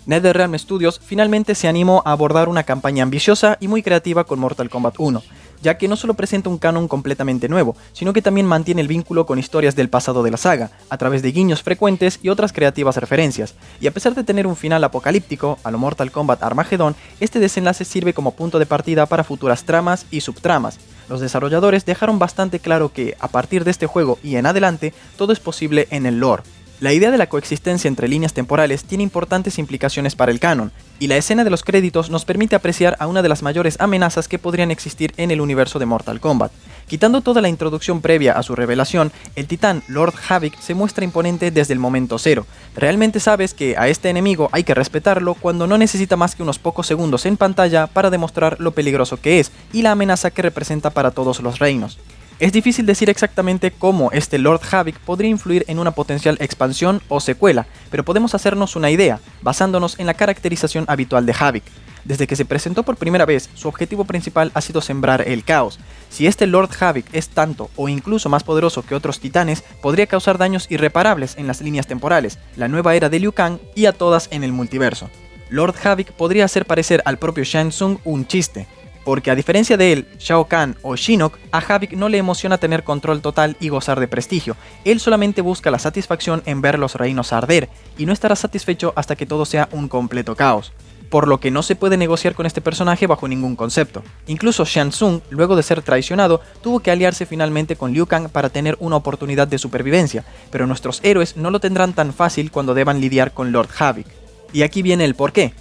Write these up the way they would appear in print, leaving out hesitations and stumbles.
NetherRealm Studios finalmente se animó a abordar una campaña ambiciosa y muy creativa con Mortal Kombat 1, ya que no solo presenta un canon completamente nuevo, sino que también mantiene el vínculo con historias del pasado de la saga, a través de guiños frecuentes y otras creativas referencias, y a pesar de tener un final apocalíptico, a lo Mortal Kombat Armageddon, este desenlace sirve como punto de partida para futuras tramas y subtramas. Los desarrolladores dejaron bastante claro que, a partir de este juego y en adelante, todo es posible en el lore. La idea de la coexistencia entre líneas temporales tiene importantes implicaciones para el canon, y la escena de los créditos nos permite apreciar a una de las mayores amenazas que podrían existir en el universo de Mortal Kombat. Quitando toda la introducción previa a su revelación, el titán Lord Havoc se muestra imponente desde el momento cero. Realmente sabes que a este enemigo hay que respetarlo cuando no necesita más que unos pocos segundos en pantalla para demostrar lo peligroso que es y la amenaza que representa para todos los reinos. Es difícil decir exactamente cómo este Lord Havoc podría influir en una potencial expansión o secuela, pero podemos hacernos una idea, basándonos en la caracterización habitual de Havoc. Desde que se presentó por primera vez, su objetivo principal ha sido sembrar el caos. Si este Lord Havoc es tanto o incluso más poderoso que otros titanes, podría causar daños irreparables en las líneas temporales, la nueva era de Liu Kang y a todas en el multiverso. Lord Havoc podría hacer parecer al propio Shang Tsung un chiste, porque a diferencia de él, Shao Kahn o Shinnok, a Havoc no le emociona tener control total y gozar de prestigio. Él solamente busca la satisfacción en ver los reinos arder, y no estará satisfecho hasta que todo sea un completo caos. Por lo que no se puede negociar con este personaje bajo ningún concepto. Incluso Shang Tsung, luego de ser traicionado, tuvo que aliarse finalmente con Liu Kang para tener una oportunidad de supervivencia, pero nuestros héroes no lo tendrán tan fácil cuando deban lidiar con Lord Havoc. Y aquí viene el porqué.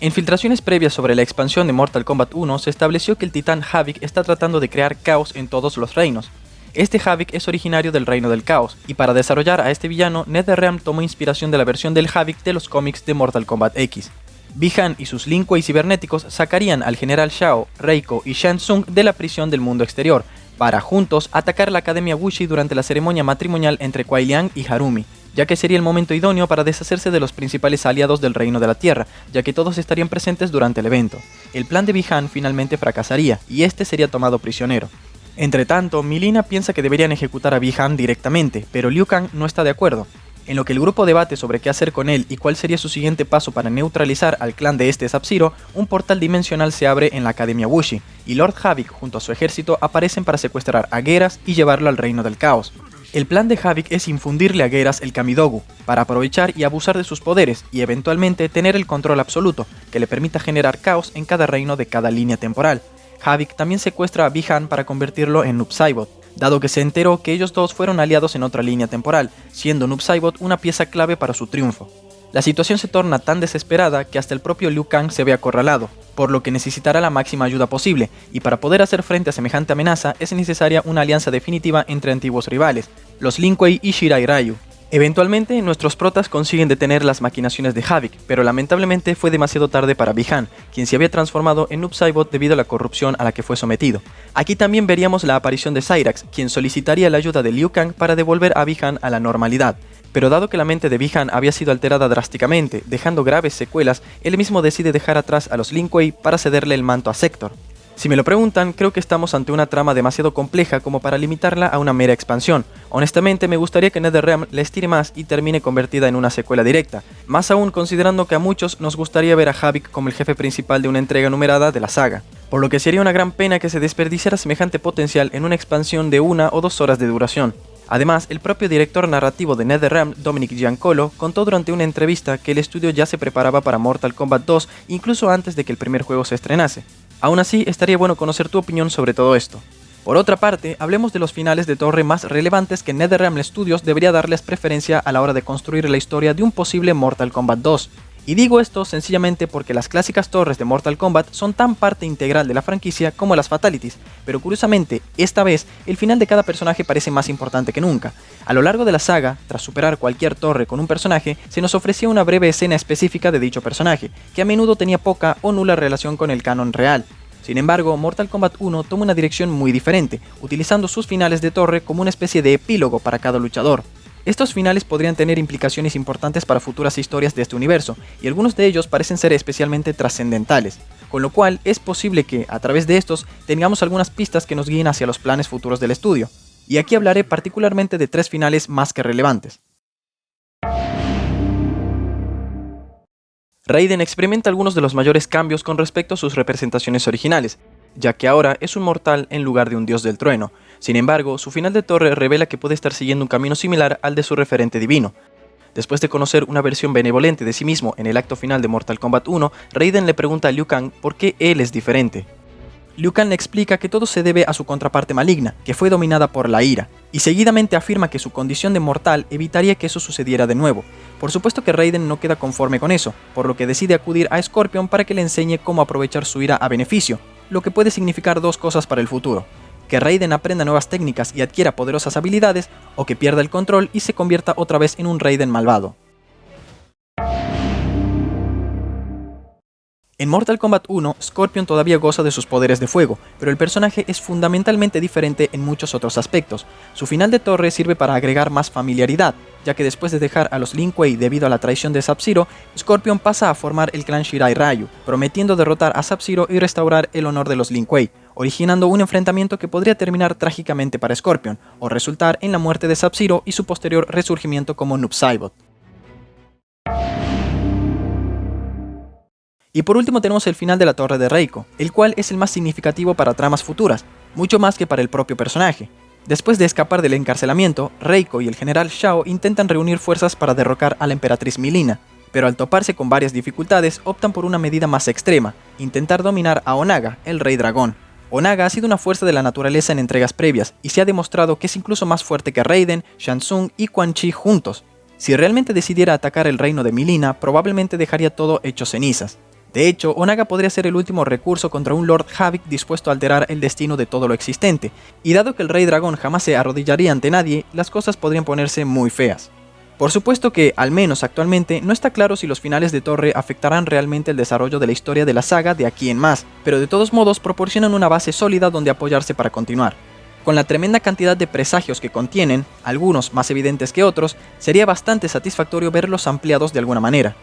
En filtraciones previas sobre la expansión de Mortal Kombat 1 se estableció que el titán Havoc está tratando de crear caos en todos los reinos. Este Havoc es originario del Reino del Caos, y para desarrollar a este villano, NetherRealm tomó inspiración de la versión del Havoc de los cómics de Mortal Kombat X. Bi-Han y sus Lin Kuei cibernéticos sacarían al general Shao, Reiko y Shang Tsung de la prisión del mundo exterior, para juntos atacar la Academia Wuxi durante la ceremonia matrimonial entre Kuai Liang y Harumi, ya que sería el momento idóneo para deshacerse de los principales aliados del Reino de la Tierra, ya que todos estarían presentes durante el evento. El plan de Bi-Han finalmente fracasaría, y este sería tomado prisionero. Entre tanto, Mileena piensa que deberían ejecutar a Bi-Han directamente, pero Liu Kang no está de acuerdo. En lo que el grupo debate sobre qué hacer con él y cuál sería su siguiente paso para neutralizar al clan de este Sub-Zero, un portal dimensional se abre en la Academia Wuxi, y Lord Havoc junto a su ejército aparecen para secuestrar a Geras y llevarlo al Reino del Caos. El plan de Havoc es infundirle a Geras el Kamidogu, para aprovechar y abusar de sus poderes y eventualmente tener el control absoluto, que le permita generar caos en cada reino de cada línea temporal. Havoc también secuestra a Bi-Han para convertirlo en Noob Saibot, dado que se enteró que ellos dos fueron aliados en otra línea temporal, siendo Noob Saibot una pieza clave para su triunfo. La situación se torna tan desesperada que hasta el propio Liu Kang se ve acorralado, por lo que necesitará la máxima ayuda posible, y para poder hacer frente a semejante amenaza es necesaria una alianza definitiva entre antiguos rivales, los Lin Kuei y Shirai Ryu. Eventualmente, nuestros protas consiguen detener las maquinaciones de Havoc, pero lamentablemente fue demasiado tarde para Bi-Han, quien se había transformado en Noob Saibot debido a la corrupción a la que fue sometido. Aquí también veríamos la aparición de Cyrax, quien solicitaría la ayuda de Liu Kang para devolver a Bi-Han a la normalidad. Pero dado que la mente de Bi-Han había sido alterada drásticamente, dejando graves secuelas, él mismo decide dejar atrás a los Lin Kuei para cederle el manto a Sector. Si me lo preguntan, creo que estamos ante una trama demasiado compleja como para limitarla a una mera expansión. Honestamente, me gustaría que NetherRealm la estire más y termine convertida en una secuela directa, más aún considerando que a muchos nos gustaría ver a Havoc como el jefe principal de una entrega numerada de la saga, por lo que sería una gran pena que se desperdiciara semejante potencial en una expansión de 1 o 2 horas de duración. Además, el propio director narrativo de NetherRealm, Dominic Giancolo, contó durante una entrevista que el estudio ya se preparaba para Mortal Kombat 2 incluso antes de que el primer juego se estrenase. Aún así, estaría bueno conocer tu opinión sobre todo esto. Por otra parte, hablemos de los finales de torre más relevantes que NetherRealm Studios debería darles preferencia a la hora de construir la historia de un posible Mortal Kombat 2. Y digo esto sencillamente porque las clásicas torres de Mortal Kombat son tan parte integral de la franquicia como las Fatalities, pero curiosamente, esta vez, el final de cada personaje parece más importante que nunca. A lo largo de la saga, tras superar cualquier torre con un personaje, se nos ofrecía una breve escena específica de dicho personaje, que a menudo tenía poca o nula relación con el canon real. Sin embargo, Mortal Kombat 1 toma una dirección muy diferente, utilizando sus finales de torre como una especie de epílogo para cada luchador. Estos finales podrían tener implicaciones importantes para futuras historias de este universo, y algunos de ellos parecen ser especialmente trascendentales, con lo cual es posible que, a través de estos, tengamos algunas pistas que nos guíen hacia los planes futuros del estudio. Y aquí hablaré particularmente de 3 finales más que relevantes. Raiden experimenta algunos de los mayores cambios con respecto a sus representaciones originales, ya que ahora es un mortal en lugar de un dios del trueno. Sin embargo, su final de torre revela que puede estar siguiendo un camino similar al de su referente divino. Después de conocer una versión benevolente de sí mismo en el acto final de Mortal Kombat 1, Raiden le pregunta a Liu Kang por qué él es diferente. Liu Kang le explica que todo se debe a su contraparte maligna, que fue dominada por la ira, y seguidamente afirma que su condición de mortal evitaría que eso sucediera de nuevo. Por supuesto que Raiden no queda conforme con eso, por lo que decide acudir a Scorpion para que le enseñe cómo aprovechar su ira a beneficio, lo que puede significar dos cosas para el futuro: que Raiden aprenda nuevas técnicas y adquiera poderosas habilidades, o que pierda el control y se convierta otra vez en un Raiden malvado. En Mortal Kombat 1, Scorpion todavía goza de sus poderes de fuego, pero el personaje es fundamentalmente diferente en muchos otros aspectos. Su final de torre sirve para agregar más familiaridad, ya que después de dejar a los Lin Kuei debido a la traición de Sub-Zero, Scorpion pasa a formar el clan Shirai Ryu, prometiendo derrotar a Sub-Zero y restaurar el honor de los Lin Kuei, originando un enfrentamiento que podría terminar trágicamente para Scorpion, o resultar en la muerte de Sub-Zero y su posterior resurgimiento como Noob Saibot. Y por último tenemos el final de la torre de Reiko, el cual es el más significativo para tramas futuras, mucho más que para el propio personaje. Después de escapar del encarcelamiento, Reiko y el general Shao intentan reunir fuerzas para derrocar a la emperatriz Mileena, pero al toparse con varias dificultades optan por una medida más extrema: intentar dominar a Onaga, el rey dragón. Onaga ha sido una fuerza de la naturaleza en entregas previas, y se ha demostrado que es incluso más fuerte que Raiden, Shang Tsung y Quan Chi juntos. Si realmente decidiera atacar el reino de Mileena, probablemente dejaría todo hecho cenizas. De hecho, Onaga podría ser el último recurso contra un Lord Havoc dispuesto a alterar el destino de todo lo existente, y dado que el Rey Dragón jamás se arrodillaría ante nadie, las cosas podrían ponerse muy feas. Por supuesto que, al menos actualmente, no está claro si los finales de torre afectarán realmente el desarrollo de la historia de la saga de aquí en más, pero de todos modos proporcionan una base sólida donde apoyarse para continuar. Con la tremenda cantidad de presagios que contienen, algunos más evidentes que otros, sería bastante satisfactorio verlos ampliados de alguna manera.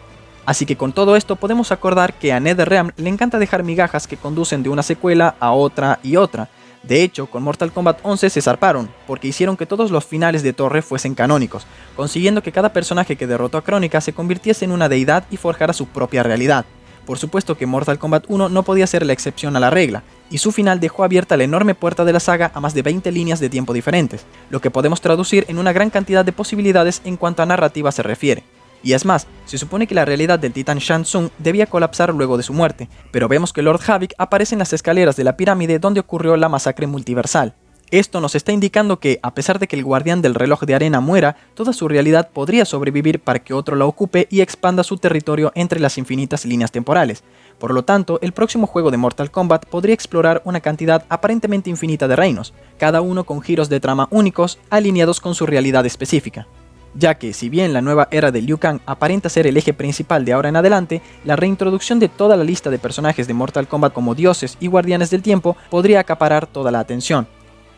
Así que con todo esto podemos acordar que a NetherRealm le encanta dejar migajas que conducen de una secuela a otra y otra. De hecho, con Mortal Kombat 11 se zarparon, porque hicieron que todos los finales de torre fuesen canónicos, consiguiendo que cada personaje que derrotó a Kronika se convirtiese en una deidad y forjara su propia realidad. Por supuesto que Mortal Kombat 1 no podía ser la excepción a la regla, y su final dejó abierta la enorme puerta de la saga a más de 20 líneas de tiempo diferentes, lo que podemos traducir en una gran cantidad de posibilidades en cuanto a narrativa se refiere. Y es más, se supone que la realidad del titán Shang Tsung debía colapsar luego de su muerte, pero vemos que Lord Havoc aparece en las escaleras de la pirámide donde ocurrió la masacre multiversal. Esto nos está indicando que, a pesar de que el guardián del reloj de arena muera, toda su realidad podría sobrevivir para que otro la ocupe y expanda su territorio entre las infinitas líneas temporales. Por lo tanto, el próximo juego de Mortal Kombat podría explorar una cantidad aparentemente infinita de reinos, cada uno con giros de trama únicos, alineados con su realidad específica. Ya que, si bien la nueva era de Liu Kang aparenta ser el eje principal de ahora en adelante, la reintroducción de toda la lista de personajes de Mortal Kombat como dioses y guardianes del tiempo podría acaparar toda la atención.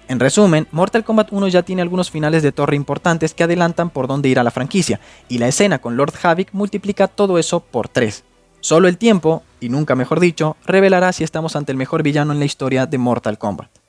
En resumen, Mortal Kombat 1 ya tiene algunos finales de torre importantes que adelantan por dónde irá la franquicia, y la escena con Lord Havoc multiplica todo eso por 3. Solo el tiempo, y nunca mejor dicho, revelará si estamos ante el mejor villano en la historia de Mortal Kombat.